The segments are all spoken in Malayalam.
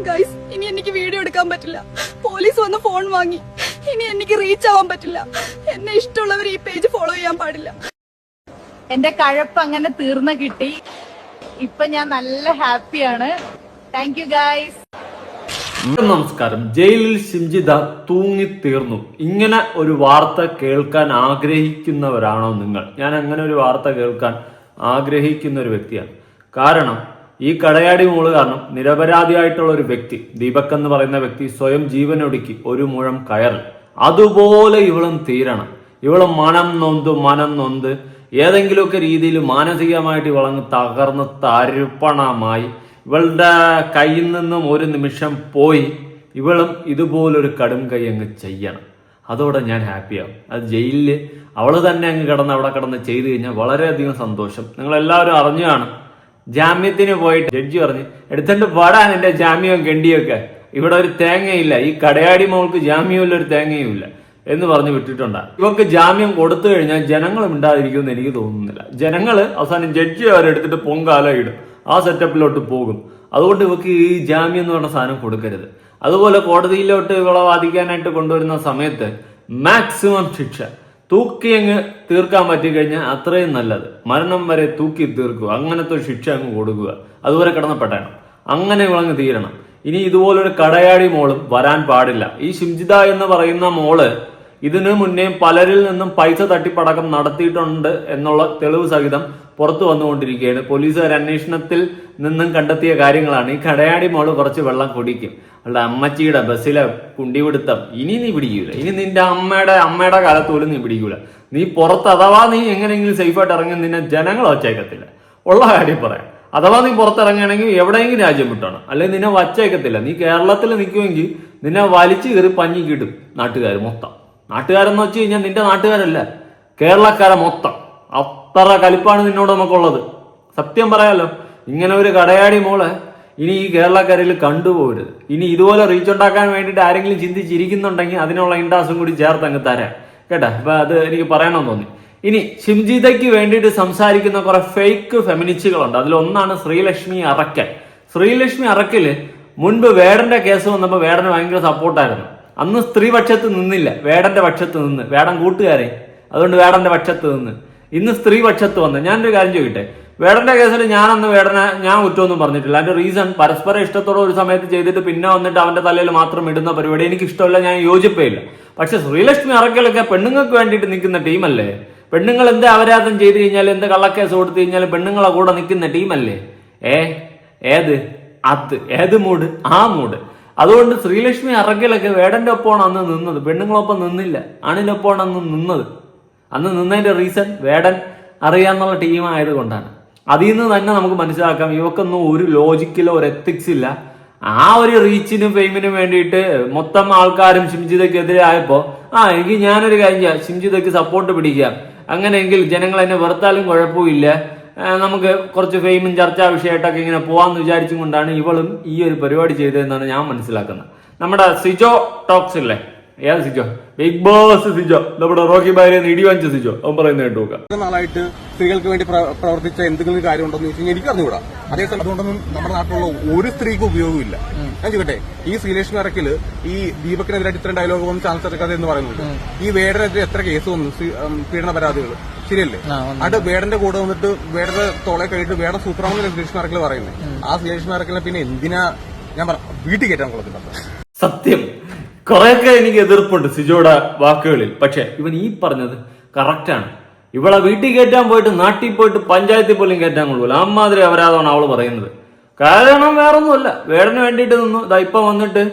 ഗൈസ്, ഇനി എനിക്ക് വീഡിയോ എടുക്കാൻ പറ്റില്ല. പോലീസ് വന്ന് ഫോൺ വാങ്ങി. ഇനി എനിക്ക് റീച്ച് ആവാൻ പറ്റില്ല. എന്നെ ഇഷ്ടമുള്ളവർ ഈ പേജ് ഫോളോ ചെയ്യാൻ പാടില്ല. എന്റെ കഴപ്പ് അങ്ങനെ തീർന്നു കിട്ടി. ഇപ്പൊ ഞാൻ നല്ല ഹാപ്പിയാണ്. Thank you guys. നമസ്കാരം. ജയിലിൽ ഷിംജിത തൂങ്ങി തീർന്നു. ഇങ്ങനെ ഒരു വാർത്ത കേൾക്കാൻ ആഗ്രഹിക്കുന്നവരാണോ നിങ്ങൾ? ഞാൻ അങ്ങനെ ഒരു വാർത്ത കേൾക്കാൻ ആഗ്രഹിക്കുന്ന ഒരു വ്യക്തിയാണ്. കാരണം ഈ കടയാടി മോള് കാരണം നിരപരാധിയായിട്ടുള്ള ഒരു വ്യക്തി, ദീപക് എന്ന് പറയുന്ന വ്യക്തി, സ്വയം ജീവനൊടുക്കി ഒരു മുഴം കയറി. അതുപോലെ ഇവളും തീരണം. ഇവള് മനം നൊന്ത് ഏതെങ്കിലുമൊക്കെ രീതിയിൽ മാനസികമായിട്ട് ഇവളങ്ങ് തകർന്ന് തരിപ്പണമായി ഇവളുടെ കയ്യിൽ നിന്നും ഒരു നിമിഷം പോയി ഇവളും ഇതുപോലൊരു കടും കൈ അങ്ങ് ചെയ്യണം. അതോടെ ഞാൻ ഹാപ്പിയാവും. അത് ജയിലിൽ അവള് തന്നെ അങ്ങ് കിടന്ന് അവിടെ കിടന്ന് ചെയ്തു കഴിഞ്ഞാൽ വളരെയധികം സന്തോഷം. നിങ്ങളെല്ലാവരും അറിഞ്ഞാണ്, ജാമ്യത്തിന് പോയിട്ട് ജഡ്ജി പറഞ്ഞ് എടുത്തിട്ട് പാടാൻ എന്റെ ജാമ്യവും ഗണ്ടിയൊക്കെ, ഇവിടെ ഒരു തേങ്ങയില്ല, ഈ കടയാടി മോൾക്ക് ജാമ്യമില്ല, ഒരു തേങ്ങയും ഇല്ല എന്ന് പറഞ്ഞ് വിട്ടിട്ടുണ്ട്. ഇവർക്ക് ജാമ്യം കൊടുത്തു കഴിഞ്ഞാൽ ജനങ്ങൾ മിണ്ടാതിരിക്കുമെന്ന് എനിക്ക് തോന്നുന്നില്ല. ജനങ്ങള് അവസാനം ജഡ്ജി അവരെടുത്തിട്ട് പൊങ്കാല ഇടും, ആ സെറ്റപ്പിലോട്ട് പോകും. അതുകൊണ്ട് ഇവർക്ക് ഈ ജാമ്യം എന്ന് പറഞ്ഞ സാധനം കൊടുക്കരുത്. അതുപോലെ കോടതിയിലോട്ട് ഇവളെ വാദിക്കാനായിട്ട് കൊണ്ടുവരുന്ന സമയത്ത് മാക്സിമം ശിക്ഷ തൂക്കി അങ്ങ് തീർക്കാൻ പറ്റിക്കഴിഞ്ഞാൽ അത്രയും നല്ലത്. മരണം വരെ തൂക്കി തീർക്കുക, അങ്ങനത്തെ ഒരു ശിക്ഷ അങ്ങ് കൊടുക്കുക. അതുവരെ കിടന്നപ്പെട്ടാണ് അങ്ങനെ ഇവളങ്ങ് തീരണം. ഇനി ഇതുപോലൊരു കടയാടി മോളും വരാൻ പാടില്ല. ഈ ഷിംജിത എന്ന് പറയുന്ന മോള് ഇതിനു മുന്നേ പലരിൽ നിന്നും പൈസ തട്ടിപ്പടക്കം നടത്തിയിട്ടുണ്ട് എന്നുള്ള തെളിവ് സഹിതം പുറത്തു വന്നുകൊണ്ടിരിക്കുകയാണ്. പോലീസുകാർ അന്വേഷണത്തിൽ നിന്നും കണ്ടെത്തിയ കാര്യങ്ങളാണ്. ഈ കടയാടി മോള് കുറച്ച് വെള്ളം കുടിക്കും, അവളുടെ അമ്മച്ചിയുടെ ബസ്സിലെ കുണ്ടിപിടുത്തം ഇനി നീ പിടിക്കൂല. ഇനി നിന്റെ അമ്മയുടെ കാലത്ത് പോലും നീ പിടിക്കൂല. നീ പുറത്ത് അഥവാ നീ എങ്ങനെയെങ്കിലും സേഫായിട്ട് ഇറങ്ങി നിന്നെ ജനങ്ങൾ വച്ചേക്കത്തില്ല. ഉള്ള കാര്യം പറയാം. അഥവാ നീ പുറത്തിറങ്ങുകയാണെങ്കിൽ എവിടെയെങ്കിലും രാജ്യം വിട്ടണം, അല്ലെങ്കിൽ നിന്നെ വച്ചേക്കത്തില്ല. നീ കേരളത്തിൽ നിൽക്കുമെങ്കിൽ നിന്നെ വലിച്ചു കയറി പഞ്ഞിക്കിടും നാട്ടുകാർ മൊത്തം. നാട്ടുകാരെന്ന് വെച്ച് കഴിഞ്ഞാൽ നിന്റെ നാട്ടുകാരല്ല, കേരളക്കാരെ മൊത്തം. അത്ര കലിപ്പാണ് നിന്നോട് നമുക്കുള്ളത്. സത്യം പറയാലോ, ഇങ്ങനെ ഒരു കടയാടി മോളെ ഇനി ഈ കേരളക്കരയിൽ കണ്ടുപോകരുത്. ഇനി ഇതുപോലെ റീച്ച് ഉണ്ടാക്കാൻ വേണ്ടിയിട്ട് ആരെങ്കിലും ചിന്തിച്ചിരിക്കുന്നുണ്ടെങ്കിൽ അതിനുള്ള ഇൻട്രാസും കൂടി ചേർത്ത് അങ്ങ് തരാം കേട്ടാ. അപ്പൊ അത് എനിക്ക് പറയണമെന്ന് തോന്നി. ഇനി ഷിംജിതയ്ക്ക് വേണ്ടിയിട്ട് സംസാരിക്കുന്ന കുറെ ഫേക്ക് ഫെമിനിസ്റ്റുകളുണ്ട്. അതിലൊന്നാണ് ശ്രീലക്ഷ്മി അറക്കൽ. ശ്രീലക്ഷ്മി അറക്കല് മുൻപ് വേടന്റെ കേസ് വന്നപ്പോൾ വേടന് ഭയങ്കര സപ്പോർട്ടായിരുന്നു. അന്ന് സ്ത്രീപക്ഷത്ത് നിന്നില്ല, വേടന്റെ പക്ഷത്ത് നിന്ന്, വേടൻ കൂട്ടുകാരെ, അതുകൊണ്ട് വേടന്റെ പക്ഷത്ത് നിന്ന്. ഇന്ന് സ്ത്രീപക്ഷത്ത് വന്ന് ഞാനൊരു കാര്യം ചോദിക്കട്ടെ, വേടന്റെ കേസിൽ ഞാനന്ന് വേടനെ ഞാൻ കുറ്റമൊന്നും പറഞ്ഞിട്ടില്ല. അതിന്റെ റീസൺ പരസ്പര ഇഷ്ടത്തോടെ ഒരു സമയത്ത് ചെയ്തിട്ട് പിന്നെ വന്നിട്ട് അവന്റെ തലയിൽ മാത്രം ഇടുന്ന പരിപാടി എനിക്ക് ഇഷ്ടമല്ല, ഞാൻ യോജിപ്പേയില്ല. പക്ഷെ ശ്രീലക്ഷ്മി അറക്കലൊക്കെ പെണ്ണുങ്ങൾക്ക് വേണ്ടിയിട്ട് നിൽക്കുന്ന ടീമല്ലേ? പെണ്ണുങ്ങൾ എന്ത് അപരാധം ചെയ്ത് കഴിഞ്ഞാൽ, എന്ത് കള്ളക്കേസ് കൊടുത്തു കഴിഞ്ഞാൽ പെണ്ണുങ്ങളെ കൂടെ നിൽക്കുന്ന ടീമല്ലേ? ഏത് മൂഡ്? ആ മൂഡ്. അതുകൊണ്ട് ശ്രീലക്ഷ്മി അറക്കലൊക്കെ വേടന്റെ ഒപ്പമാണ് അന്ന് നിന്നത്, പെണ്ണുങ്ങളൊപ്പം നിന്നില്ല. ആണിനൊപ്പമാണ് അന്ന് നിന്നത്. അന്ന് നിന്നതിന്റെ റീസൺ വേടൻ അറിയാന്നുള്ള ടീമായത് കൊണ്ടാണ്. അതിൽ നിന്ന് തന്നെ നമുക്ക് മനസ്സിലാക്കാം ഇവക്കൊന്നും ഒരു ലോജിക്കിലോ ഒരു എത്തിക്സ് ഇല്ല. ആ ഒരു റീച്ചിനും ഫെയിമിനും വേണ്ടിയിട്ട് മൊത്തം ആൾക്കാരും ഷിംജിതയ്ക്കെതിരെ ആയപ്പോ എനിക്ക് ഞാനൊരു കാര്യം ചെയ്യാം, ഷിംജിതയ്ക്ക് സപ്പോർട്ട് പിടിക്കാം, അങ്ങനെയെങ്കിൽ ജനങ്ങൾ എന്നെ വെറുത്താലും കുഴപ്പമില്ല, നമുക്ക് കുറച്ച് ഫെയിമും ചർച്ചാ വിഷയമായിട്ടൊക്കെ ഇങ്ങനെ പോവാന്ന് വിചാരിച്ചും കൊണ്ടാണ് ഇവളും ഈ ഒരു പരിപാടി ചെയ്തതെന്നാണ് ഞാൻ മനസ്സിലാക്കുന്നത്. നമ്മുടെ സിജോ ടോക്സ് ഇല്ലേ, ഏത് സിജോ? ബിഗ് ബോസ് സിജോ, നമ്മുടെ റോക്കി ഭാര്യ ഇടി വാങ്ങിച്ച സിജോ, അവൻ പറയുന്നത് കേട്ടു നോക്കാം. നാളായിട്ട് സ്ത്രീകൾക്ക് വേണ്ടി പ്രവർത്തിച്ച എന്തെങ്കിലും കാര്യം ഉണ്ടോ എന്ന് ചോദിച്ചു കഴിഞ്ഞാൽ എനിക്ക് അറിഞ്ഞുകൂടാ. അതേസമയം അതുകൊണ്ടൊന്നും നമ്മുടെ നാട്ടിലുള്ള ഒരു സ്ത്രീക്ക് ഉപയോഗമില്ല. ഞാൻ ചോദിക്കട്ടെ, ഈ ശ്രീലക്ഷ്മി അറക്കല് ഈ ദീപക്കിനെതിരായിട്ട് ഇത്രയും ഡയലോഗ് വന്ന് ചാൻസ് എടുക്കാതെ എന്ന് പറയുന്നുണ്ട്. ഈ വേടനെതിരെ എത്ര കേസ് വന്നു, പീഡന പരാതികൾ, ശരിയല്ലേ? അത് വേടന്റെ കൂടെ വന്നിട്ട് വേടന്റെ തോളെ കഴിഞ്ഞിട്ട് വേടൻ സൂപ്പറാണെന്ന് ശ്രീലക്ഷ്മി അറക്കല് പറയുന്നത്. ആ ശ്രീലക്ഷ്മി അറക്കലിനെ പിന്നെ എന്തിനാ ഞാൻ വീട്ടിൽ കയറ്റാൻ കൊള്ളത്തില്ല. സത്യം കുറെയൊക്കെ എനിക്ക് എതിർപ്പുണ്ട് സിജോയുടെ വാക്കുകളിൽ. പക്ഷെ ഇവൻ ഈ പറഞ്ഞത് കറക്റ്റാണ്. ഇവളെ വീട്ടിൽ കയറ്റാൻ പോയിട്ട് നാട്ടിൽ പോയിട്ട് പഞ്ചായത്തിൽ പോലും കയറ്റാൻ കൊള്ളൂല. അമ്മാതിരി അപരാധമാണ് അവള് പറയുന്നത്. കാരണം വേറൊന്നുമല്ല, വേടന് വേണ്ടിയിട്ട് നിന്നു. ഇപ്പൊ വന്നിട്ട്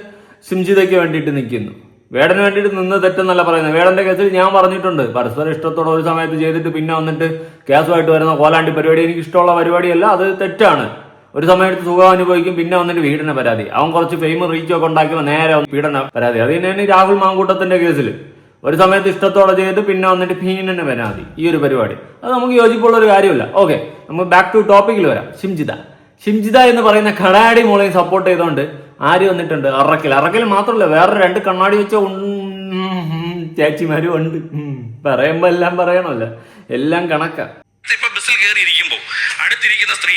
ഷിംജിതയ്ക്ക് വേണ്ടിയിട്ട് നിൽക്കുന്നു. വേടന് വേണ്ടിയിട്ട് നിന്ന് തെറ്റെന്നല്ല പറയുന്നത്. വേടന്റെ കേസിൽ ഞാൻ പറഞ്ഞിട്ടുണ്ട്, പരസ്പര ഇഷ്ടത്തോടെ ഒരു സമയത്ത് ചെയ്തിട്ട് പിന്നെ വന്നിട്ട് കേസുമായിട്ട് വരുന്ന കോലാണ്ടി പരിപാടി എനിക്ക് ഇഷ്ടമുള്ള പരിപാടിയല്ല, അത് തെറ്റാണ്. ഒരു സമയത്ത് സുഖം അനുഭവിക്കും, പിന്നെ വന്നിട്ട് പീഡന പരാതി. അവൻ കുറച്ച് ഫെയിം റീച്ചൊക്കെ ഉണ്ടാക്കിയപ്പോൾ നേരെ പീഡന പരാതി. അത് തന്നെയാണ് രാഹുൽ മാങ്കൂട്ടത്തിന്റെ കേസിൽ. ഒരു സമയത്ത് ഇഷ്ടത്തോടെ ചെയ്തിട്ട് പിന്നെ വന്നിട്ട് പീഡന പരാതി. ഈ ഒരു പരിപാടി അത് നമുക്ക് യോജിപ്പുള്ള ഒരു കാര്യമല്ല. ഓക്കെ, നമുക്ക് ബാക്ക് ടു ടോപ്പിക്കിൽ വരാം. ഷിംജിത എന്ന് പറയുന്ന കടയാടി മോളെയും സപ്പോർട്ട് ചെയ്തുകൊണ്ട് ആര് വന്നിട്ടുണ്ട്? അറക്കൽ മാത്രമല്ല, വേറെ 2 കണ്ണാടി വെച്ച ചേച്ചിമാരും ഉണ്ട്. പറയുമ്പോ എല്ലാം പറയണമല്ലോ, എല്ലാം കണക്കാ. ഇപ്പൊ ബസ്സിൽ കയറി ഇരിക്കുമ്പോ അടുത്തിരിക്കുന്ന സ്ത്രീ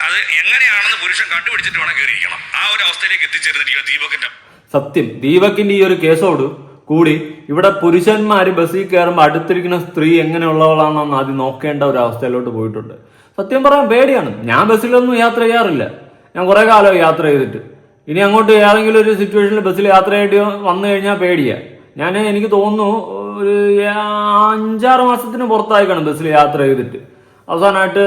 അത് അത് എങ്ങനെയാണെന്ന് പുരുഷൻ കണ്ടുപിടിച്ചിട്ട് വേണം കയറിയിരിക്കണം. ആ ഒരു അവസ്ഥയിലേക്ക് എത്തിച്ചേർന്നിരിക്കുക ദീപകിന്റെ. സത്യം, ദീപകിന്റെ ഈ ഒരു കേസോട് കൂടി ഇവിടെ പുരുഷന്മാര് ബസ്സിൽ കയറുമ്പോൾ അടുത്തിരിക്കുന്ന സ്ത്രീ എങ്ങനെയുള്ളവളാണെന്ന് ആദ്യം നോക്കേണ്ട ഒരു അവസ്ഥയിലോട്ട് പോയിട്ടുണ്ട്. സത്യം പറയാൻ പേടിയാണ്. ഞാൻ ബസ്സിലൊന്നും യാത്ര ചെയ്യാറില്ല. ഞാൻ കുറെ കാലമായി യാത്ര ചെയ്തിട്ട്. ഇനി അങ്ങോട്ട് ഏതെങ്കിലും ഒരു സിറ്റുവേഷനിൽ ബസ്സിൽ യാത്ര ചെയ്യേണ്ടി വന്നു കഴിഞ്ഞാൽ പേടിയാ. എനിക്ക് തോന്നുന്നു ഒരു 5-6 മാസത്തിന് പുറത്തായി കാണും ബസ്സിൽ യാത്ര ചെയ്തിട്ട്. അവസാനമായിട്ട്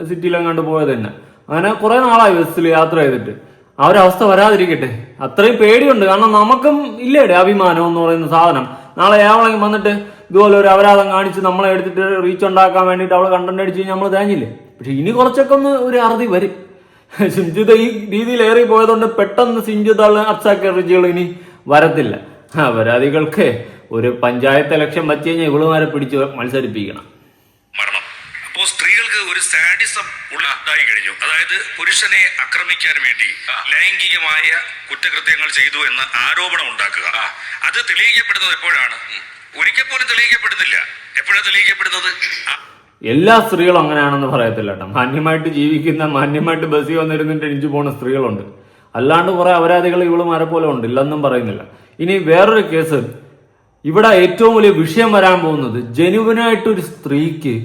സിറ്റിയിലെങ്ങാണ്ട് പോയത് തന്നെ. അങ്ങനെ കുറെ നാളായി ബസ്സിൽ യാത്ര ചെയ്തിട്ട്. ആ ഒരു അവസ്ഥ വരാതിരിക്കട്ടെ. അത്രയും പേടിയുണ്ട്. കാരണം നമുക്കും ഇല്ലേടെ അഭിമാനം എന്ന് പറയുന്ന സാധനം. നാളെ ഏവളെങ്കിൽ വന്നിട്ട് ഇതുപോലെ ഒരു അപരാധം കാണിച്ച് നമ്മളെ എടുത്തിട്ട് റീച്ച് ഉണ്ടാക്കാൻ വേണ്ടിയിട്ട് അവള് കണ്ടന്റ് അടിച്ച് കഴിഞ്ഞാൽ നമ്മൾ തേഞ്ഞില്ലേ. പക്ഷെ ഇനി കുറച്ചൊക്കെ ഒന്ന് ഒരു അറുതി വരും. സിംജിത ഈ രീതിയിൽ ഏറി പോയതുകൊണ്ട് പെട്ടെന്ന് സിംജിത അപ്സാക്കറിജികൾ ഇനി വരത്തില്ല. അപരാധികൾക്ക് ഒരു പഞ്ചായത്ത് ഇലക്ഷൻ പറ്റി കഴിഞ്ഞാൽ ഇവളുമാരെ പിടിച്ച് മത്സരിപ്പിക്കണം. മരണം അപ്പോ സ്ത്രീകൾക്ക് ഒരു സാഡിസം ഉണ്ടായി കഴിഞ്ഞു. അതായത് പുരുഷനെ ആക്രമിക്കാൻ വേണ്ടി ലൈംഗികമായ കുറ്റകൃത്യങ്ങൾ ചെയ്തു എന്ന ആരോപണം ഉണ്ടാക്കുക. അത് തെളിയിക്കപ്പെടുന്നത് എപ്പോഴാണ്? ഒരിക്കൽ പോലും തെളിയിക്കപ്പെടുന്നില്ല. എപ്പോഴാണ് തെളിയിക്കപ്പെടുന്നത്? എല്ലാ സ്ത്രീകളും അങ്ങനെയാണെന്ന് പറയത്തില്ല കേട്ടോ. മാന്യമായിട്ട് ജീവിക്കുന്ന, മാന്യമായിട്ട് ബസ്സിൽ വന്നിരുന്നിട്ട് എണിച്ചു പോകുന്ന സ്ത്രീകളുണ്ട്. അല്ലാണ്ട് കുറെ അപരാധികൾ ഇവളുമാരെ പോലെ ഉണ്ട്, ഇല്ലെന്നും പറയുന്നില്ല. ഇനി വേറൊരു കേസ്, ഇവിടെ ഏറ്റവും വലിയ വിഷയം വരാൻ പോകുന്നത് ജെനുവിനായിട്ടൊരു സ്ത്രീക്ക്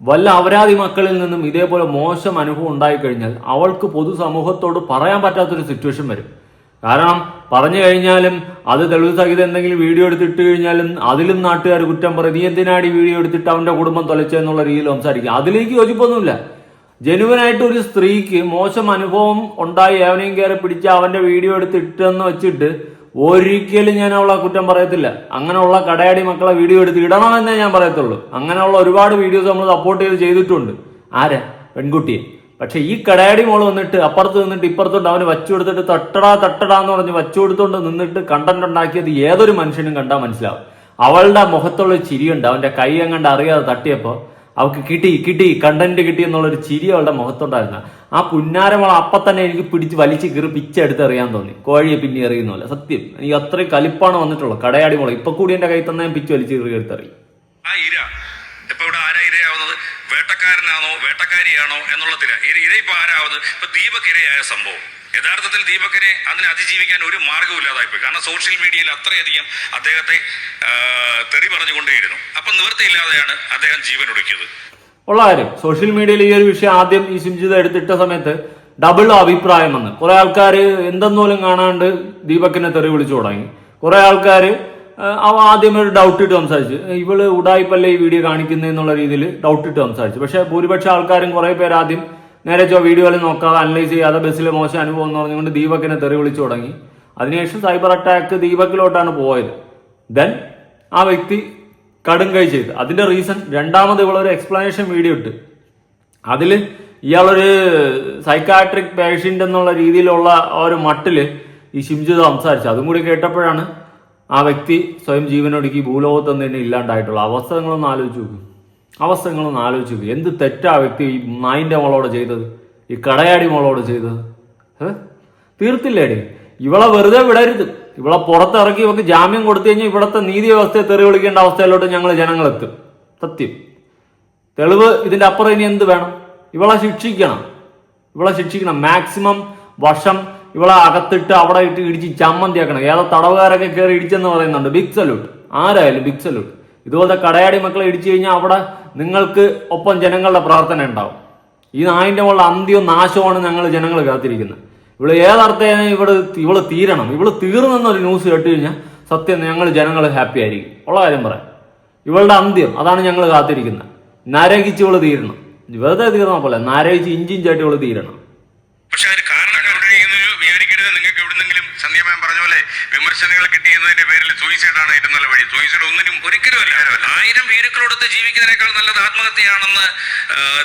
വല്ല അപരാധി മക്കളിൽ നിന്നും ഇതേപോലെ മോശം അനുഭവം ഉണ്ടായിക്കഴിഞ്ഞാൽ അവൾക്ക് പൊതുസമൂഹത്തോട് പറയാൻ പറ്റാത്തൊരു സിറ്റുവേഷൻ വരും. കാരണം പറഞ്ഞു കഴിഞ്ഞാലും അത് തെളിവ് സഹിതം എന്തെങ്കിലും വീഡിയോ എടുത്തിട്ട് കഴിഞ്ഞാലും അതിലും നാട്ടുകാർ കുറ്റം പറയും. നീ എന്തിനാണ് ഈ വീഡിയോ എടുത്തിട്ട് അവന്റെ കുടുംബം തൊലച്ചെന്നുള്ള രീതിയിൽ സംസാരിക്കുക. അതിലേക്ക് യോജിപ്പൊന്നുമില്ല. ജെനുവിനായിട്ട് ഒരു സ്ത്രീക്ക് മോശം അനുഭവം ഉണ്ടായി അവനെയും കയറി പിടിച്ച് അവന്റെ വീഡിയോ എടുത്തിട്ടെന്ന് വെച്ചിട്ട് ഒരിക്കലും ഞാൻ അവളെ കുറ്റം പറയത്തില്ല. അങ്ങനെയുള്ള കടയാടി മക്കളെ വീഡിയോ എടുത്ത് ഇടണമെന്നേ ഞാൻ പറയത്തുള്ളൂ. അങ്ങനെയുള്ള ഒരുപാട് വീഡിയോസ് നമ്മൾ സപ്പോർട്ട് ചെയ്തിട്ടുണ്ട്. ആരാ? പെൺകുട്ടിയെ. പക്ഷെ ഈ കടയാടി മോള് വന്നിട്ട് അപ്പുറത്ത് നിന്നിട്ട് ഇപ്പുറത്തോട്ട് അവന് വച്ചു കൊടുത്തിട്ട് തട്ടടാ എന്ന് പറഞ്ഞ് വച്ചു കൊടുത്തോണ്ട് നിന്നിട്ട് കണ്ടന്റ് ഉണ്ടാക്കിയത് ഏതൊരു മനുഷ്യനും കണ്ടാൽ മനസ്സിലാവും. അവളുടെ മുഖത്തുള്ള ചിരിയുണ്ട്. അവന്റെ കൈ അങ്ങണ്ട് അറിയാതെ തട്ടിയപ്പോ അവൾക്ക് കിട്ടി കണ്ടന്റ് കിട്ടി എന്നുള്ളൊരു ചിരി അവളുടെ മുഖത്തുണ്ടായിരുന്ന ആ പുന്നാരമോളെ അപ്പം തന്നെ എനിക്ക് പിടിച്ച് വലിച്ച് കീറി പിച്ചെടുത്ത് എറിയാൻ തോന്നി. കോഴിയെ പിന്നെ എറിയുന്നല്ല. സത്യം, എനിക്ക് അത്രയും കലിപ്പാണ് വന്നിട്ടുള്ളത്. കടയാടി മോളെ ഇപ്പൊ കൂടി എന്റെ കൈ തന്നെ പിച്ച് വലിച്ച് കീറി എടുത്തെറിയും. ആ ഇര ഇപ്പൊ ഇവിടെ ആരാ ഇരയാവുന്നത്? വേട്ടക്കാരനാണോ വേട്ടക്കാരിയാണോ എന്നുള്ളതില ഇര ഇപ്പൊ ആരാവുന്നത്? ഇപ്പൊ ദീപക് ഇരയായ സംഭവം യഥാർത്ഥത്തിൽ ദീപകിനെ അതിനെ അതിജീവിക്കാൻ ഒരു മാർഗമില്ലാതായിപ്പോയി. കാരണം സോഷ്യൽ മീഡിയയിൽ അത്രയധികം അദ്ദേഹത്തെ തെറി പറഞ്ഞുകൊണ്ടേയിരുന്നു. അപ്പൊ നിവൃത്തിയില്ലാതെയാണ് അദ്ദേഹം ജീവൻ ഒടുക്കിയത്. ഉള്ള കാര്യം, സോഷ്യൽ മീഡിയയിൽ ഈ ഒരു വിഷയം ആദ്യം ഈ സിംജിത എടുത്തിട്ട സമയത്ത് ഡബിൾ അഭിപ്രായം വന്ന് കുറെ ആൾക്കാർ എന്തെന്നോലും കാണാണ്ട് ദീപകിനെ തെറി വിളിച്ചു തുടങ്ങി. കുറെ ആൾക്കാർ ആദ്യം ഒരു ഡൗട്ട് ഇട്ട് സംസാരിച്ചു. ഇവള് ഉടായിപ്പല്ലേ ഈ വീഡിയോ കാണിക്കുന്നതെന്നുള്ള രീതിയിൽ ഡൗട്ട് ഇട്ട് സംസാരിച്ചു. പക്ഷെ ഭൂരിപക്ഷ ആൾക്കാരും കുറെ പേര് ആദ്യം നേരെ വീഡിയോയിൽ നോക്കാതെ അനലൈസ് ചെയ്യാതെ ബസ്സിലെ മോശം അനുഭവം എന്ന് പറഞ്ഞുകൊണ്ട് ദീപകിനെ തെറി വിളിച്ചു തുടങ്ങി. അതിനുശേഷം സൈബർ അറ്റാക്ക് ദീപകിലോട്ടാണ് പോയത്. ദെൻ ആ വ്യക്തി കടും കൈ ചെയ്ത്. അതിന്റെ റീസൺ രണ്ടാമത് ഇവളൊരു എക്സ്പ്ലനേഷൻ വീഡിയോ ഇട്ട് അതിൽ ഇയാളൊരു സൈക്കാട്രിക് പേഷ്യന്റ് എന്നുള്ള രീതിയിലുള്ള ഒരു മട്ടില് ഈ സിംജിത സംസാരിച്ചു. അതും കൂടി കേട്ടപ്പോഴാണ് ആ വ്യക്തി സ്വയം ജീവനൊടുക്കി ഭൂലോകത്ത് തന്നെ ഇല്ലാണ്ടായിട്ടുള്ള അവസ്ഥകളൊന്നും ആലോചിച്ച് നോക്കും. എന്ത് തെറ്റാ വ്യക്തി ഈ നായിന്റെ മോളോട് ചെയ്തത്, ഈ കടയാടി മോളോട് ചെയ്തത്. തീർത്തില്ലേടി? ഇവളെ വെറുതെ വിടരുത്. ഇവളെ പുറത്തിറക്കി ഇവക്ക് ജാമ്യം കൊടുത്തു കഴിഞ്ഞാൽ ഇവിടുത്തെ നീതി വ്യവസ്ഥയെ തെറി വിളിക്കേണ്ട അവസ്ഥയിലോട്ട് ജനങ്ങളെത്തും. സത്യം, തെളിവ് ഇതിന്റെ അപ്പുറം ഇനി എന്ത് വേണം? ഇവളെ ശിക്ഷിക്കണം. മാക്സിമം വർഷം ഇവളെ അകത്തിട്ട് അവിടെ ഇട്ട് ഇടിച്ച് ചമ്മന്തിയാക്കണം. ഏതോ തടവുകാരൊക്കെ കയറി ഇടിച്ചെന്ന് പറയുന്നുണ്ട്. Big salute. ആരായാലും ബിഗ് സല്യൂട്ട്. ഇതുപോലത്തെ കടയാടി മക്കളെ ഇടിച്ചു കഴിഞ്ഞാൽ അവിടെ നിങ്ങൾക്ക് ഒപ്പം ജനങ്ങളുടെ പ്രാർത്ഥന ഉണ്ടാവും. ഈ നായിന്റെ മുകളിൽ അന്ത്യവും നാശമാണ് ജനങ്ങൾ കാത്തിരിക്കുന്നത്. ഇവള് ഏതർത്ഥേനെ ഇവള് തീരണം. ഇവള് തീർന്നെന്നൊരു ന്യൂസ് കേട്ട് കഴിഞ്ഞാൽ സത്യം ജനങ്ങൾ ഹാപ്പി ആയിരിക്കും. ഉള്ള കാര്യം പറയാം, ഇവളുടെ അന്ത്യം അതാണ് ഞങ്ങൾ കാത്തിരിക്കുന്നത്. നരകിച്ച് ഇവള് തീരണം. വെറുതെ തീർന്ന പോലെ നരകിച്ച് ഇഞ്ചിഞ്ചായിട്ട് ഇവള് തീരണം. പക്ഷെ അതിന് വിചാരിക്കരുത് നിങ്ങൾക്ക് എവിടെന്നെങ്കിലും സന്ധ്യമയം പറഞ്ഞ പോലെ വിമർശനങ്ങൾ കിട്ടിയെന്നതിന്റെ പേരിൽ സൂയിസൈഡാണ് ഇരുന്നുള്ള വഴി. സൂയിസൈഡ് ഒരിക്കലും അല്ല. 1000 വീരുക്കളോടൊത്ത് ജീവിക്കുന്നതിനേക്കാൾ നല്ലത് ആത്മഹത്യയാണെന്ന്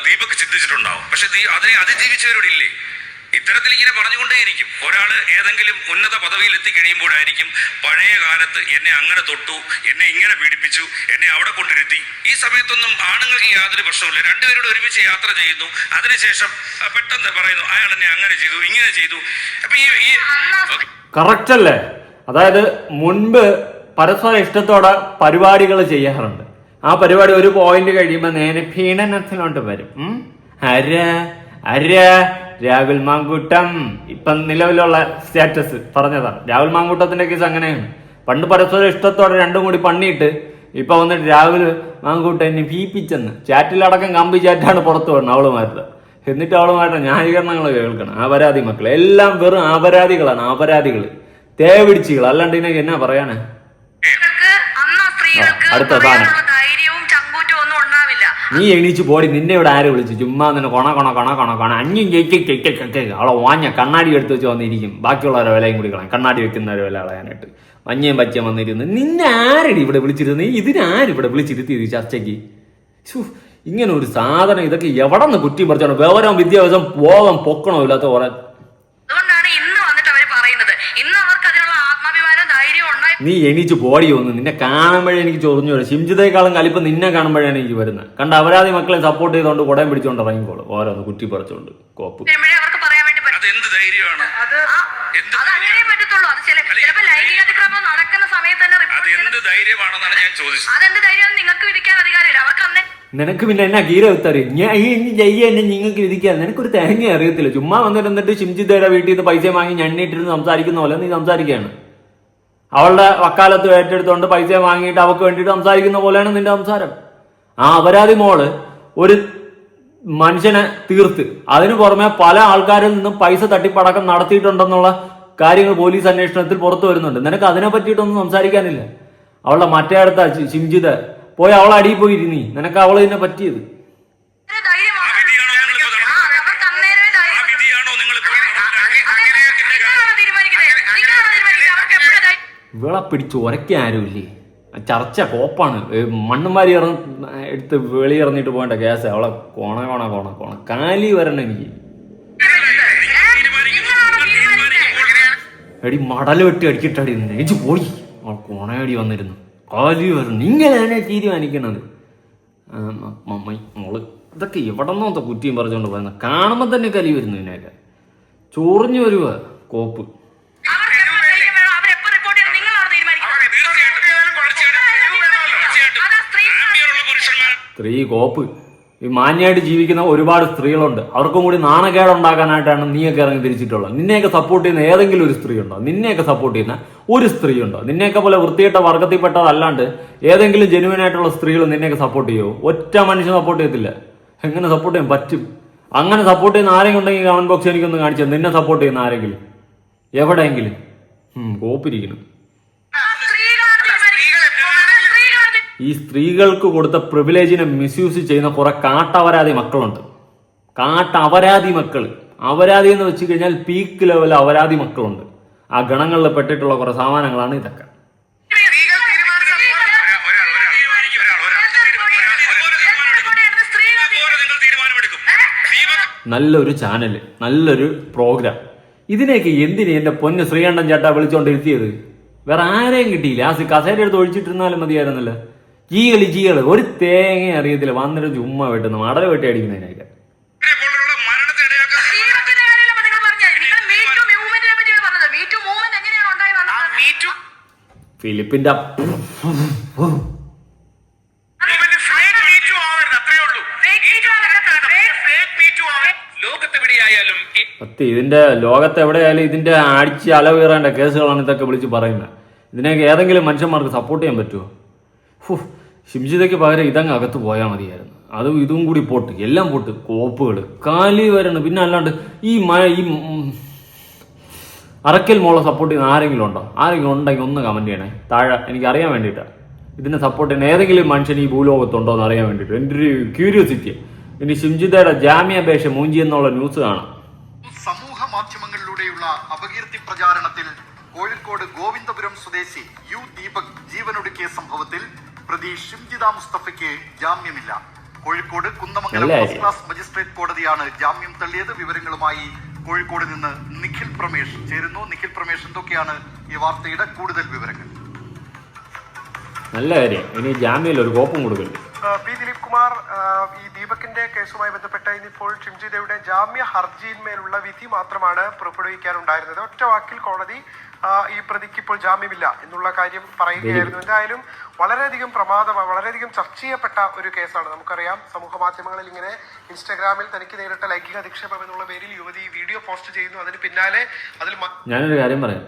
ദീപക് ചിന്തിച്ചിട്ടുണ്ടാവും. പക്ഷെ അതിനെ അതിജീവിച്ചവരോടില്ലേ? ഇത്തരത്തിൽ ഇങ്ങനെ പറഞ്ഞുകൊണ്ടേയിരിക്കും. ഒരാൾ ഏതെങ്കിലും ഉന്നത പദവിയിൽ എത്തിക്കഴിയുമ്പോഴായിരിക്കും പഴയ കാലത്ത് എന്നെ അങ്ങനെ തൊട്ടു, എന്നെ ഇങ്ങനെ പീഡിപ്പിച്ചു, എന്നെ അവിടെ കൊണ്ടിരുത്തി. ഈ സമയത്തൊന്നും ആണുങ്ങൾക്ക് യാതൊരു പ്രശ്നമില്ല. രണ്ടുപേരോട് ഒരുമിച്ച് യാത്ര ചെയ്യുന്നു. അതിനുശേഷം പെട്ടെന്ന് പറയുന്നു അയാൾ എന്നെ അങ്ങനെ ചെയ്തു, ഇങ്ങനെ ചെയ്തു. അപ്പൊ ഈ കറക്റ്റ് അല്ലേ? അതായത് മുൻപ് പരസ്പര ഇഷ്ടത്തോടെ പരിപാടികൾ ചെയ്യാറുണ്ട്. ആ പരിപാടി ഒരു പോയിന്റ് കഴിയുമ്പോൾ നേരെ പീഡനത്തിലോട്ട് വരും. ആര്യ രാഹുൽ മാങ്കൂട്ടം ഇപ്പം നിലവിലുള്ള സ്റ്റാറ്റസ് പറഞ്ഞതാണ്. രാഹുൽ മാങ്കൂട്ടത്തിന്റെ കേസ് അങ്ങനെയാണ്. പണ്ട് പരസ്പരം ഇഷ്ടത്തോടെ രണ്ടും കൂടി പണിയിട്ട് ഇപ്പൊ വന്നിട്ട് രാഹുൽ മാങ്കൂട്ടം എന്നെ ഭീപ്പിച്ചെന്ന് ചാറ്റിലടക്കം കമ്പി ചാറ്റാണ് പുറത്തു വരണം അവളുമാരുടെ. എന്നിട്ട് അവളുമാരുടെ ന്യായീകരണങ്ങൾ കേൾക്കണം. അപരാധി മക്കൾ എല്ലാം വെറും അപരാധികളാണ്, അപരാധികൾ, തേവിടിച്ചികൾ. അല്ലാണ്ട് ഇതിനൊക്കെ എന്നാ പറയാനാ? അടുത്ത സാധനം നീ എണീച്ച് പോടി. നിന്നെ ഇവിടെ ആര് വിളിച്ചു? ചുമ്മാ നിന്നെ കൊണ കൊണ കൊണ കൊണ കൊണ അഞ്ഞും അവളെ വാഞ്ഞ കണ്ണാടി എടുത്ത് വെച്ച് വന്നിരിക്കും. ബാക്കിയുള്ളവരെ വിലയും കൂടി കളയാം, കണ്ണാടി വെക്കുന്നവരെ വില കളയാനായിട്ട് മഞ്ഞയും പച്ചയും വന്നിരുന്നു. നിന്നെ ആരടി ഇവിടെ വിളിച്ചിരുന്നു? ഇതിനാരും ഇവിടെ വിളിച്ചിരുത്തിയത് ചർച്ചയ്ക്ക്? ഇങ്ങനെ ഒരു സാധനം ഇതൊക്കെ എവിടെ നിന്ന് കുറ്റി പറിച്ചാണ്? വിവരം വിദ്യാഭ്യാസം പോകാൻ പൊക്കണോ ഇല്ലാത്ത കുറെ. നീ എണീച്ച് ബോഡി വന്നു. നിന്നെ കാണുമ്പോഴേ എനിക്ക് ചൊറിഞ്ഞു വരും. ഷിംജിതേക്കാളും കലിപ്പം നിന്നെ കാണുമ്പോഴാണ് എനിക്ക് വരുന്നത്. കണ്ട അപരാധി മക്കളെ സപ്പോർട്ട് ചെയ്തോണ്ട് കുടയും പിടിച്ചോണ്ട് ഇറങ്ങിക്കോളും. ഓരോന്ന് കുറ്റി പറിച്ചോണ്ട് കോപ്പ്. നിനക്ക് പിന്നെ എന്നാ ഗീര വിത്തറി? ഞാൻ എന്നെ നിങ്ങൾക്ക് വിധിക്കാൻ നിനക്കൊരു തേങ്ങ അറിയത്തില്ല. ചുമ്മാ വന്നിട്ട് ഷിംജിതയുടെ വീട്ടിൽ നിന്ന് പൈസ വാങ്ങി ഞണ്ണിട്ടിരുന്ന് സംസാരിക്കുന്ന പോലെ നീ സംസാരിക്കുകയാണ്. അവളുടെ വക്കാലത്ത് ഏറ്റെടുത്തോണ്ട് പൈസ വാങ്ങിയിട്ട് അവക്ക് വേണ്ടിയിട്ട് സംസാരിക്കുന്ന പോലെയാണ് നിന്റെ സംസാരം. ആ അപരാധി മോള് ഒരു മനുഷ്യനെ തീർത്ത് അതിനു പുറമെ പല ആൾക്കാരിൽ നിന്നും പൈസ തട്ടിപ്പടക്കം നടത്തിയിട്ടുണ്ടെന്നുള്ള കാര്യങ്ങൾ പോലീസ് അന്വേഷണത്തിൽ പുറത്തു വരുന്നുണ്ട്. നിനക്ക് അതിനെ പറ്റിയിട്ടൊന്നും സംസാരിക്കാനില്ല. അവളുടെ മറ്റേ അടുത്ത ഷിംജിത പോയി അവളെ അടിയിൽ പോയിരുന്നീ. നിനക്ക് അവള് ഇതിനെ പറ്റിയത്. ഇവളെ പിടിച്ച് ഉരയ്ക്കാൻ ആരുമില്ലേ? ചർച്ച കോപ്പാണ്. മണ്ണും വാരി എടുത്ത് വെളിയിറങ്ങിയിട്ട് പോകേണ്ട കേസ്. അവളെ കോണ കോണ കോണ കോണ കാലി വരണം എനിക്ക്. എടി മടല് വെട്ടി അടിച്ചിട്ടടി നെഞ്ച് പോയി. അവൾ കോണയടി വന്നിരുന്നു. കാലി വരണം. ഇങ്ങനെയാണ് തീരുമാനിക്കുന്നത്. മോള് ഇതൊക്കെ എവിടെ നിന്നോ കുറ്റിയും പറഞ്ഞുകൊണ്ട് പോയെന്ന കാണുമ്പോൾ തന്നെ കലി വരുന്നു. ഇതിനെയൊക്കെ ചൊറിഞ്ഞു വരുക കോപ്പ്. സ്ത്രീ കോപ്പ്. ഈ മാന്യമായിട്ട് ജീവിക്കുന്ന ഒരുപാട് സ്ത്രീകളുണ്ട്. അവർക്കും കൂടി നാണക്കേട് ഉണ്ടാക്കാനായിട്ടാണ് നീയൊക്കെ ഇറങ്ങി തിരിച്ചിട്ടുള്ളത്. നിന്നെയൊക്കെ സപ്പോർട്ട് ചെയ്യുന്ന ഏതെങ്കിലും ഒരു സ്ത്രീ ഉണ്ടോ? നിന്നെയൊക്കെ സപ്പോർട്ട് ചെയ്യുന്ന ഒരു സ്ത്രീ ഉണ്ടോ? നിന്നെയൊക്കെ പോലെ വൃത്തിയിട്ട വർഗത്തിൽപ്പെട്ടതല്ലാണ്ട് ഏതെങ്കിലും ജെനുവിൻ ആയിട്ടുള്ള സ്ത്രീകൾ നിന്നെയൊക്കെ സപ്പോർട്ട് ചെയ്യുമോ? ഒറ്റ മനുഷ്യൻ സപ്പോർട്ട് ചെയ്യത്തില്ല. എങ്ങനെ സപ്പോർട്ട് ചെയ്യാൻ പറ്റും? അങ്ങനെ സപ്പോർട്ട് ചെയ്യുന്ന ആരെങ്കിലും ഉണ്ടെങ്കിൽ കമന്റ് ബോക്സ് എനിക്കൊന്ന് കാണിച്ചു. നിന്നെ സപ്പോർട്ട് ചെയ്യുന്ന ആരെങ്കിലും എവിടെയെങ്കിലും കോപ്പിരിക്കുന്നു. ഈ സ്ത്രീകൾക്ക് കൊടുത്ത പ്രിവിലേജിനെ മിസ്യൂസ് ചെയ്യുന്ന കുറെ കാട്ടപരാധി മക്കളുണ്ട്. കാട്ടപരാധി മക്കൾ. അപരാധി എന്ന് വെച്ച് കഴിഞ്ഞാൽ പീക്ക് ലെവൽ അപരാധി മക്കളുണ്ട്. ആ ഗണങ്ങളിൽ പെട്ടിട്ടുള്ള കുറെ സാമാനങ്ങളാണ് ഇതൊക്കെ. നല്ലൊരു ചാനല്, നല്ലൊരു പ്രോഗ്രാം. ഇതിനെയൊക്കെ എന്തിന് എന്റെ പൊന്ന് ശ്രീകണ്ഠൻ ചേട്ടാ വിളിച്ചോണ്ടിരുത്തിയത്? വേറെ ആരെയും കിട്ടിയില്ല. ആ കസേര എടുത്ത് ഒഴിച്ചിട്ടിരുന്നാലും മതിയായിരുന്നല്ലോ. ജീകള് ഒരു തേങ്ങ അറിയത്തില്ല. വന്നിട്ട് ചുമ്മാ വെട്ടുന്നു. മടല വെട്ടി അടിക്കുന്നതിനൊക്കെ. ഫിലിപ്പിന്റെ ഇതിന്റെ ലോകത്ത് എവിടെയായാലും ഇതിന്റെ അടിച്ച് അലവീറേണ്ട കേസുകളാണ് ഇതൊക്കെ വിളിച്ച് പറയുന്നത്. ഇതിനൊക്കെ ഏതെങ്കിലും മനുഷ്യന്മാർക്ക് സപ്പോർട്ട് ചെയ്യാൻ പറ്റുമോ? ഷിംജിതയ്ക്ക് പകരം ഇതങ്ങ് അകത്ത് പോയാൽ മതിയായിരുന്നു. അതും ഇതും കൂടി പോട്ട്, എല്ലാം പോട്ട്, കോപ്പുകൾ കാലി വരണം. പിന്നെ അല്ലാണ്ട് ഈ അറക്കൽ മോളെ സപ്പോർട്ട് ചെയ്യുന്ന ആരെങ്കിലും ഉണ്ടോ? ആരെങ്കിലും ഉണ്ടെങ്കിൽ ഒന്ന് കമന്റ് ചെയ്യണേ താഴെ. എനിക്ക് അറിയാൻ വേണ്ടിയിട്ടാണ് ഇതിനെ സപ്പോർട്ട് ചെയ്യുന്ന ഏതെങ്കിലും മനുഷ്യൻ ഈ ഭൂലോകത്തുണ്ടോ എന്ന് അറിയാൻ വേണ്ടിയിട്ട് എൻ്റെ ഒരു ക്യൂരിയോസിറ്റി. ഇനി ഷിംജിതയുടെ ജാമ്യാപേക്ഷ മൂഞ്ചി എന്നുള്ള ന്യൂസ് കാണാം. സമൂഹ മാധ്യമങ്ങളിലൂടെയുള്ള അപകീർത്തി പ്രചാരണത്തിൽ കോഴിക്കോട് ഗോവിന്ദപുരം സ്വദേശി യു ദീപക് ജീവനൊടുക്കിയ സംഭവത്തിൽ പ്രതി ഷിംജിത മുസ്തഫയ്ക്ക് ജാമ്യമില്ല. Kozhikode Kunnamangalam first class magistrate കോടതിയാണ് ജാമ്യം തള്ളിയത്. വിവരങ്ങളുമായി കോഴിക്കോട് നിന്ന് നിഖിൽ പ്രമേഷ് ചേരുന്നു. നിഖിൽ പ്രമേഷ്, എന്തൊക്കെയാണ് ഈ വാർത്തയുടെ കൂടുതൽ വിവരങ്ങൾ? നല്ല കാര്യം. ഇനി ജാമ്യമില്ല, ഒരു കോപ്പും കൊടുക്കരുത്. പി ദിലീപ് കുമാർ, ഈ ദീപകിന്റെ കേസുമായി ബന്ധപ്പെട്ട് ഇന്നിപ്പോൾ ഷിംജിതയുടെ ജാമ്യ ഹർജിയിന്മേലുള്ള വിധി മാത്രമാണ് പുറപ്പെടുവിക്കാനുണ്ടായിരുന്നത്. ഒറ്റ വാക്കിൽ കോടതി ഈ പ്രതിക്ക് ഇപ്പോൾ ജാമ്യമില്ല എന്നുള്ള കാര്യം പറയുകയായിരുന്നു. എന്തായാലും വളരെയധികം വളരെയധികം ചർച്ച ചെയ്യപ്പെട്ട ഒരു കേസാണ്. നമുക്കറിയാം, സമൂഹ മാധ്യമങ്ങളിൽ ഇങ്ങനെ ഇൻസ്റ്റാഗ്രാമിൽ തനിക്ക് നേരിട്ട ലൈംഗിക അധിക്ഷേപം എന്നുള്ള പേരിൽ യുവതി വീഡിയോ പോസ്റ്റ് ചെയ്യുന്നു. അതിന് പിന്നാലെ ഞാനൊരു കാര്യം പറയാം.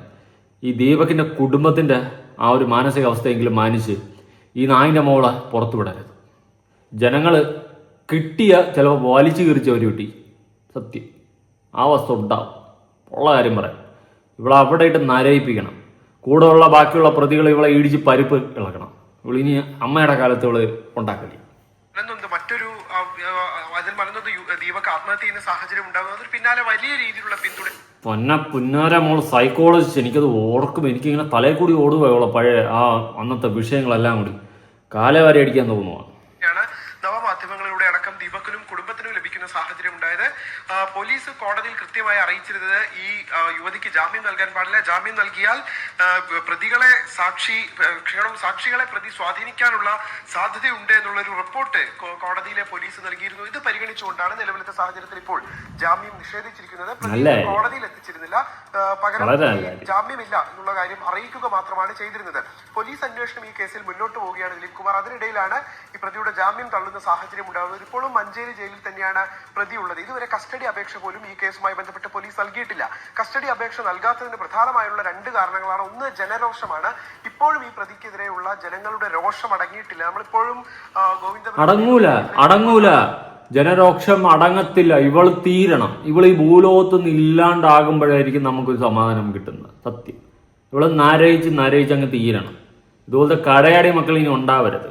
ഈ ദീപകിന്റെ കുടുംബത്തിന്റെ ആ ഒരു മാനസികാവസ്ഥയെങ്കിലും മാനിച്ച് ഈ നായിന്റെ മോളെ പുറത്തു വിടരുത്. ജനങ്ങൾ കിട്ടിയ ചിലപ്പോൾ വലിച്ചു കീറിച്ച ഒരു കുട്ടി സത്യം ആ അവസ്ഥ ഉണ്ടാവും. ഉള്ള കാര്യം പറയാം. ഇവളെ അവിടെ ഇട്ട് നരയിപ്പിക്കണം. കൂടെയുള്ള ബാക്കിയുള്ള പ്രതികൾ ഇവളെ ഇടിച്ച് പരിപ്പ് ഇളക്കണം. ഇവളിനി അമ്മയുടെ കാലത്ത് ഇവള് ഉണ്ടാക്കല്. മറ്റൊരു അതിൽ മറന്നത് ദീപക് ആത്മഹത്യ ചെയ്യുന്ന സാഹചര്യം ഉണ്ടാകുന്നത് പിന്നാലെ വലിയ രീതിയിലുള്ള പിന്തുണ പുന്നാര മോൾ സൈക്കോളജിസ്റ്റ്. എനിക്കത് ഓർക്കും. എനിക്കിങ്ങനെ തലയിൽ കൂടി ഓടുകയുള്ള പഴയ ആ അന്നത്തെ വിഷയങ്ങളെല്ലാം കൂടി കാലവാരി അടിക്കാൻ തോന്നുവാണ്. നവമാധ്യമങ്ങളിലൂടെ അടക്കം ദീപക്കിനും കുടുംബത്തിനും ലഭിക്കുന്ന സാഹചര്യം ഉണ്ടായത്. പോലീസ് കോടതിയിൽ കൃത്യമായി അറിയിച്ചിരുന്നത് ഈ യുവതിക്ക് ജാമ്യം നൽകാൻ പാടില്ല. ജാമ്യം നൽകിയാൽ സാക്ഷികളെ പ്രതി സ്വാധീനിക്കാനുള്ള സാധ്യതയുണ്ട് എന്നുള്ളൊരു റിപ്പോർട്ട് കോടതിയിലെ പോലീസ് നൽകിയിരുന്നു. ഇത് പരിഗണിച്ചുകൊണ്ടാണ് നിലവിലത്തെ സാഹചര്യത്തിൽ ഇപ്പോൾ ജാമ്യം നിഷേധിച്ചിരിക്കുന്നത്. കോടതിയിൽ എത്തിച്ചിരുന്നില്ല, പകരം ജാമ്യമില്ല എന്നുള്ള കാര്യം അറിയിക്കുക മാത്രമാണ് ചെയ്തിരുന്നത്. പോലീസ് അന്വേഷണം ഈ കേസിൽ മുന്നോട്ട് പോവുകയാണ് ദിലീപ് കുമാർ. അതിനിടയിലാണ് ഈ പ്രതിയുടെ ജാമ്യം തള്ളുന്ന സാഹചര്യം ഉണ്ടാകുന്നത്. ഇപ്പോഴും മഞ്ചേരി ജയിലിൽ തന്നെയാണ് പ്രതി ഉള്ളത്. ഇതുവരെ കസ്റ്റഡി അപേക്ഷ പോലും ഈ കേസുമായി ബന്ധപ്പെട്ട് പോലീസ് നൽകിയിട്ടില്ല. കസ്റ്റഡി അപേക്ഷ നൽകാത്തതിന് പ്രധാനമായുള്ള 2 കാരണങ്ങളാണ്. ഒന്ന്, ജനരോഷമാണ്. ഇപ്പോഴും ഈ പ്രതിക്കെതിരെയുള്ള ജനങ്ങളുടെ രോഷം അടങ്ങിയിട്ടില്ല. നമ്മളിപ്പോഴും അടങ്ങൂല ജനരോക്ഷം അടങ്ങത്തില്ല. ഇവൾ തീരണം. ഇവൾ ഈ ഭൂലോകത്തുനിന്ന് ഇല്ലാണ്ടാകുമ്പോഴായിരിക്കും നമുക്കൊരു സമാധാനം കിട്ടുന്നത്. സത്യം. ഇവള് നരയിച്ച് അങ്ങ് തീരണം. ഇതുപോലത്തെ കടയാടി മക്കൾ ഇനി ഉണ്ടാവരുത്.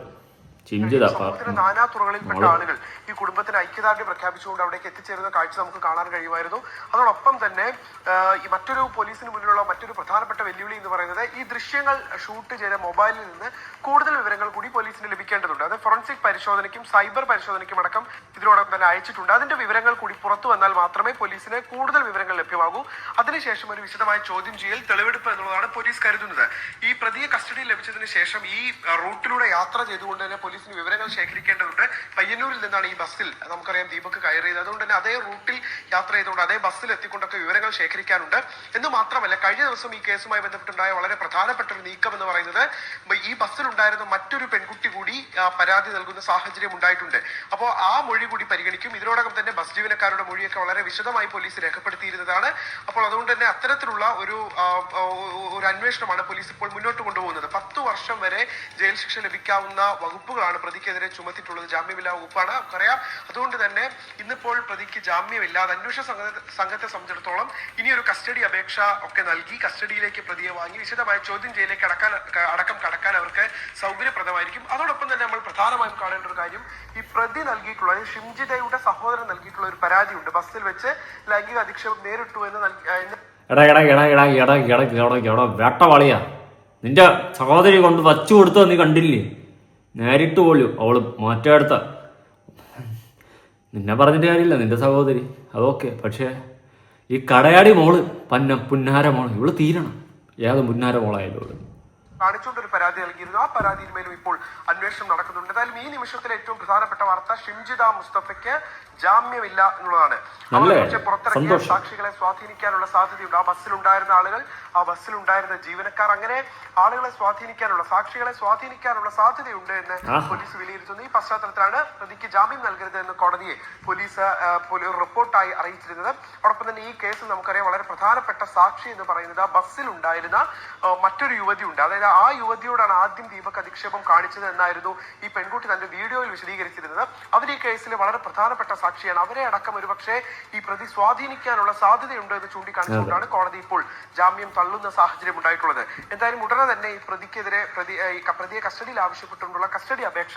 നാനാതുറകളിൽപ്പെട്ട ആളുകൾ ഈ കുടുംബത്തിന് ഐക്യദാർഢ്യം പ്രഖ്യാപിച്ചുകൊണ്ട് അവിടേക്ക് എത്തിച്ചേരുന്ന കാഴ്ച നമുക്ക് കാണാൻ കഴിയുമായിരുന്നു. അതോടൊപ്പം തന്നെ ഈ മറ്റൊരു പോലീസിന് മുന്നിലുള്ള മറ്റൊരു പ്രധാനപ്പെട്ട വെല്ലുവിളി എന്ന് പറയുന്നത് ഈ ദൃശ്യങ്ങൾ ഷൂട്ട് ചെയ്ത മൊബൈലിൽ നിന്ന് കൂടുതൽ വിവരങ്ങൾ കൂടി പോലീസിന് ലഭിക്കേണ്ടതുണ്ട്. അത് ഫോറൻസിക് പരിശോധനയ്ക്കും സൈബർ പരിശോധനയ്ക്കും അടക്കം ഇതിനോടൊപ്പം തന്നെ അയച്ചിട്ടുണ്ട്. അതിന്റെ വിവരങ്ങൾ കൂടി പുറത്തു വന്നാൽ മാത്രമേ പോലീസിന് കൂടുതൽ വിവരങ്ങൾ ലഭ്യമാകൂ. അതിനുശേഷം ഒരു വിശദമായ ചോദ്യം ചെയ്യൽ, തെളിവെടുപ്പ് എന്നുള്ളതാണ് പോലീസ് കരുതുന്നത്. ഈ പ്രതിയെ കസ്റ്റഡിയിൽ ലഭിച്ചതിന് ശേഷം ഈ റൂട്ടിലൂടെ യാത്ര ചെയ്തുകൊണ്ട് തന്നെ പോലീസിന് വിവരങ്ങൾ ശേഖരിക്കേണ്ടതുണ്ട്. പയ്യന്നൂരിൽ നിന്നാണ് ഈ ബസ്സിൽ നമുക്കറിയാം ദീപക് കയറിയത്. അതുകൊണ്ട് തന്നെ അതേ റൂട്ടിൽ യാത്ര ചെയ്തുകൊണ്ട് അതേ ബസ്സിൽ എത്തിക്കൊണ്ടൊക്കെ വിവരങ്ങൾ ശേഖരിക്കാനുണ്ട്. എന്ന് മാത്രമല്ല, കഴിഞ്ഞ ദിവസം ഈ കേസുമായി ബന്ധപ്പെട്ടുണ്ടായ വളരെ പ്രധാനപ്പെട്ട ഒരു നീക്കം എന്ന് പറയുന്നത് ഈ ബസ്സിലുണ്ടായിരുന്ന മറ്റൊരു പെൺകുട്ടി കൂടി പരാതി നൽകുന്ന സാഹചര്യം ഉണ്ടായിട്ടുണ്ട്. അപ്പോൾ ആ മൊഴി കൂടി പരിഗണിക്കും. ഇതിനോടകം തന്നെ ബസ് ജീവനക്കാരുടെ മൊഴിയൊക്കെ വളരെ വിശദമായി പോലീസ് രേഖപ്പെടുത്തിയിരുന്നതാണ്. അപ്പോൾ അതുകൊണ്ട് തന്നെ അത്തരത്തിലുള്ള ഒരു അന്വേഷണമാണ് പോലീസ് ഇപ്പോൾ മുന്നോട്ട് കൊണ്ടുപോകുന്നത്. 10 വർഷം വരെ ജയിൽ ശിക്ഷ ലഭിക്കാവുന്ന വകുപ്പുകളാണ് പ്രതിക്കെതിരെ ചുമത്തിയിട്ടുള്ളത്. ജാമ്യമില്ലാ വകുപ്പാണ് അറിയാം. അതുകൊണ്ട് തന്നെ ഇന്നിപ്പോൾ പ്രതിക്ക് ജാമ്യമില്ലാതെ അന്വേഷണ സംഘത്തെ സംബന്ധിച്ചിടത്തോളം ഇനി ഒരു കസ്റ്റഡി അപേക്ഷ ഒക്കെ നൽകി കസ്റ്റഡിയിലേക്ക് പ്രതിയെ വാങ്ങി വിശദമായ ചോദ്യം ചെയ്യലിലേക്ക് അടക്കം കടക്കാൻ അവർക്ക് സൗകര്യപ്രദമായിരിക്കും. അതോടൊപ്പം തന്നെ നമ്മൾ പ്രധാനമായും കാണേണ്ട ഒരു കാര്യം, ഈ പ്രതി നൽകിയിട്ടുള്ള ഷിംജിതയുടെ സഹോദരൻ നൽകിയിട്ടുള്ള ഒരു പരാതിയുണ്ട്. ബസ്സിൽ വെച്ച് ലൈംഗിക അധിക്ഷേപം നേരിട്ടു എന്ന് വേട്ടവാളിയാ. നിന്റെ സഹോദരി കൊണ്ട് വച്ചു കൊടുത്തോ നീ കണ്ടില്ലേ? നേരിട്ട് പോലും അവള് മാറ്റാടുത്ത. നിന്നെ പറഞ്ഞിട്ട് കാര്യമില്ല, നിന്റെ സഹോദരി അതൊക്കെ. പക്ഷേ ഈ കടയാടി മോള് പുന്നാര മോള് ഇവള് തീരണം. ഏത് പുന്നാര മോളായാലും അവള് കാണിച്ചുകൊണ്ടൊരു പരാതി നൽകിയിരുന്നു. ആ പരാതിയിന്മേലും ഇപ്പോൾ അന്വേഷണം നടക്കുന്നുണ്ട്. എന്തായാലും ഈ നിമിഷത്തിലെ ഏറ്റവും പ്രധാനപ്പെട്ട വാർത്ത ഷിംജിത മുസ്തഫയ്ക്ക് ജാമ്യമില്ല എന്നുള്ളതാണ്. പുറത്തിറങ്ങിയ സാക്ഷികളെ സ്വാധീനിക്കാനുള്ള സാധ്യതയുണ്ട്. ആ ബസ്സിലുണ്ടായിരുന്ന ആളുകൾ, ആ ബസ്സിലുണ്ടായിരുന്ന ജീവനക്കാർ, അങ്ങനെ ആളുകളെ സ്വാധീനിക്കാനുള്ള, സാക്ഷികളെ സ്വാധീനിക്കാനുള്ള സാധ്യതയുണ്ട് എന്ന് പോലീസ് വിലയിരുത്തുന്നു. ഈ പശ്ചാത്തലത്തിലാണ് പ്രതിക്ക് ജാമ്യം നൽകരുത് എന്ന് കോടതിയെ പോലീസ് റിപ്പോർട്ടായി അറിയിച്ചിരുന്നത്. അതോടൊപ്പം തന്നെ ഈ കേസിൽ നമുക്കറിയാം വളരെ പ്രധാനപ്പെട്ട സാക്ഷി എന്ന് പറയുന്നത് ആ ബസ്സിലുണ്ടായിരുന്ന മറ്റൊരു യുവതി ഉണ്ട്. അതായത് ആ യുവതിയോടാണ് ആദ്യം ദീപക് അധിക്ഷേപം കാണിച്ചത് എന്നായിരുന്നു ഈ പെൺകുട്ടി തന്റെ വീഡിയോയിൽ വിശദീകരിച്ചിരുന്നത്. അവർ ഈ കേസിലെ വളരെ പ്രധാനപ്പെട്ട സാക്ഷിയാണ്. അവരെ അടക്കം ഒരുപക്ഷെ ഈ പ്രതി സ്വാധീനിക്കാനുള്ള സാധ്യതയുണ്ട് എന്ന് ചൂണ്ടിക്കാണിച്ചുകൊണ്ടാണ് കോടതി ഇപ്പോൾ ജാമ്യം തള്ളുന്ന സാഹചര്യം ഉണ്ടായിട്ടുള്ളത്. എന്തായാലും ഉടനെ തന്നെ ഈ പ്രതിക്കെതിരെ പ്രതിയെ കസ്റ്റഡിയിൽ ആവശ്യപ്പെട്ടുകൊണ്ടുള്ള കസ്റ്റഡി അപേക്ഷ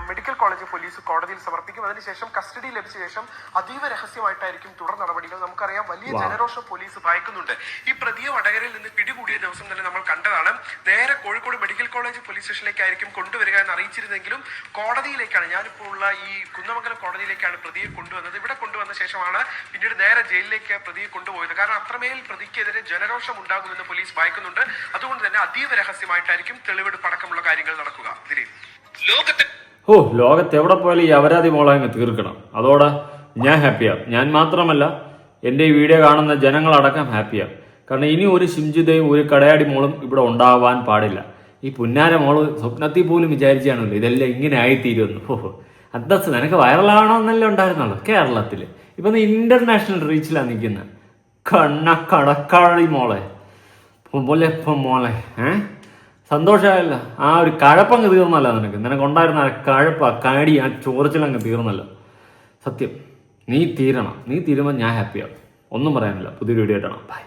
മെഡിക്കൽ കോളേജ് പോലീസ് കോടതിയിൽ സമർപ്പിക്കും. അതിനുശേഷം കസ്റ്റഡി ലഭിച്ച ശേഷം അതീവ രഹസ്യമായിട്ടായിരിക്കും തുടർ നടപടികൾ. നമുക്കറിയാം വലിയ ജനരോഷം പോലീസ് ഭയക്കുന്നുണ്ട്. ഈ പ്രതിയെ വടകരയിൽ നിന്ന് പിടികൂടിയ ദിവസം തന്നെ നമ്മൾ കണ്ടതാണ്. നേരെ കോഴിക്കോട് മെഡിക്കൽ കോളേജ് പോലീസ് സ്റ്റേഷനിലേക്കായിരിക്കും കൊണ്ടുവരിക എന്ന് അറിയിച്ചിരുന്നെങ്കിലും കോടതിയിലേക്കാണ്, ഞാനിപ്പോൾ ഉള്ള ഈ കുന്നമംഗലം കോടതിയിലേക്കാണ് പ്രതിയെ കൊണ്ടുവന്നത്. ഇവിടെ കൊണ്ടുവന്ന ശേഷമാണ് പിന്നീട് നേരെ ജയിലിലേക്ക് പ്രതിയെ കൊണ്ടുപോയത്. കാരണം അത്രമേൽ പ്രതിക്കെതിരെ ജനരോഷം ഉണ്ടാകുമെന്ന് പോലീസ് ഭയക്കുന്നുണ്ട്. അതുകൊണ്ട് തന്നെ അതീവ രഹസ്യമായിട്ടായിരിക്കും തെളിവെടുപ്പ് അടക്കമുള്ള കാര്യങ്ങൾ നടക്കുക. ദിലീപ്, ലോകത്തെ ലോകത്ത് എവിടെ പോയാലും ഈ അപരാധി മോളെ അങ്ങ് തീർക്കണം. അതോടെ ഞാൻ ഹാപ്പിയാവും. ഞാൻ മാത്രമല്ല, എൻ്റെ ഈ വീഡിയോ കാണുന്ന ജനങ്ങളടക്കം ഹാപ്പിയാവും. കാരണം ഇനി ഒരു ഷിംജിതയും ഒരു കടയാടി മോളും ഇവിടെ ഉണ്ടാവാൻ പാടില്ല. ഈ പുന്നാര മോള് സ്വപ്നത്തിൽ പോലും വിചാരിച്ചാണല്ലോ ഇതെല്ലാം ഇങ്ങനെ ആയിത്തീരുമെന്ന്. അന്തസ് നിനക്ക് വൈറലാണോന്നല്ല ഉണ്ടായിരുന്നല്ലോ കേരളത്തിൽ. ഇപ്പൊ നീ ഇന്റർനാഷണൽ റീച്ചിലാണ് നിൽക്കുന്നത്. കടക്കാടി മോളെ മോളെ സന്തോഷമായല്ലോ. ആ ഒരു കഴപ്പങ്ങ് തീർന്നല്ലോ നിനക്കുണ്ടായിരുന്ന ആ കഴപ്പ കാടി ആ ചോറിച്ചിലങ്ങ് തീർന്നല്ലോ. സത്യം നീ തീരണം. നീ തീരുമ്പോൾ ഞാൻ ഹാപ്പിയാവും. ഒന്നും പറയാനില്ല. പുതിയൊരു വീഡിയോ ആയിട്ടാണ്. ബൈ.